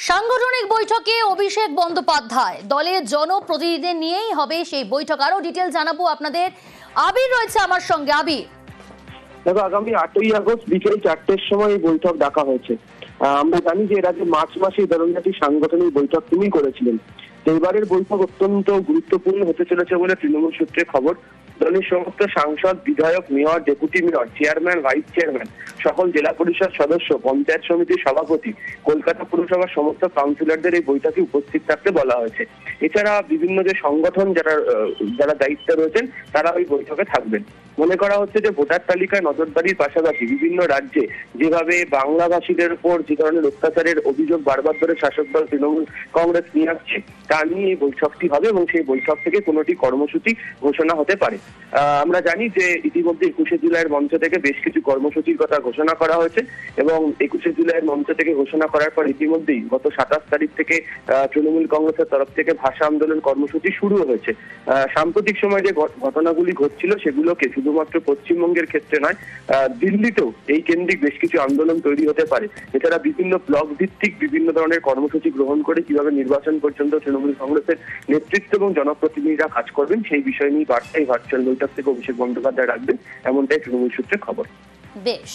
সাংগঠনিক বৈঠকে অভিষেক বন্দ্যোপাধ্যায় দলের জনপ্রতিনিধিদের নিয়েই হবে সেই বৈঠক। আরো ডিটেল জানাবো আপনাদের। আবির রয়েছে আমার সঙ্গে। আবির, দেখো, আগামী 8ই আগস্ট বিকেল 4টের সময় এই বৈঠক ডাকা হয়েছে। আমরা জানি যে এর আগে মার্চ মাসে এই ধরনের একটি সাংগঠনিক বৈঠক তিনি করেছিলেন। এবারের বৈঠক অত্যন্ত গুরুত্বপূর্ণ হতে চলেছে বলে তৃণমূল সূত্রে খবর। দলের সমস্ত সাংসদ, বিধায়ক, mayor, deputy mayor, chairman, vice chairman, সকল জেলা পরিষদ সদস্য, পঞ্চায়েত সমিতির সভাপতি, কলকাতা পুরসভার সমস্ত কাউন্সিলরদের এই বৈঠকে উপস্থিত থাকতে বলা হয়েছে। এছাড়া বিভিন্ন যে সংগঠন যারা দায়িত্বে রয়েছেন তারা ওই বৈঠকে থাকবেন। মনে করা হচ্ছে যে ভোটার তালিকায় নজরদারির পাশাপাশি বিভিন্ন রাজ্যে যেভাবে বাংলাভাষীদের উপর যে ধরনের অত্যাচারের অভিযোগ বারবার ধরে শাসক দল তৃণমূল কংগ্রেস নিয়ে আসছে তা নিয়ে এই বৈঠকটি হবে এবং সেই বৈঠক থেকে কোনোটি কর্মসূচি ঘোষণা হতে পারে। আমরা জানি যে ইতিমধ্যে 21শে জুলাইয়ের মঞ্চ থেকে বেশ কিছু কর্মসূচির কথা ঘোষণা করা হয়েছে এবং 21শে জুলাইয়ের মঞ্চ থেকে ঘোষণা করার পর ইতিমধ্যেই গত 27 তারিখ থেকে তৃণমূল কংগ্রেসের তরফ থেকে ভাষা আন্দোলন কর্মসূচি শুরু হয়েছে। সাম্প্রতিক সময়ে যে ঘটনাগুলি ঘটছিল সেগুলোকে শুধুমাত্র পশ্চিমবঙ্গের ক্ষেত্রে নয়, দিল্লিতেও এই কেন্দ্রিক বেশ কিছু আন্দোলন তৈরি হতে পারে। এছাড়া বিভিন্ন ব্লক ভিত্তিক বিভিন্ন ধরনের কর্মসূচি গ্রহণ করে কিভাবে নির্বাচন পর্যন্ত তৃণমূল কংগ্রেসের নেতৃত্ব এবং জনপ্রতিনিধিরা কাজ করবেন সেই বিষয় নিয়ে বার্তায় ভার্চুয়াল বৈঠক থেকে অভিষেক বন্দ্যোপাধ্যায় রাখবেন, এমনটাই তৃণমূল সূত্রে খবর। বেশ।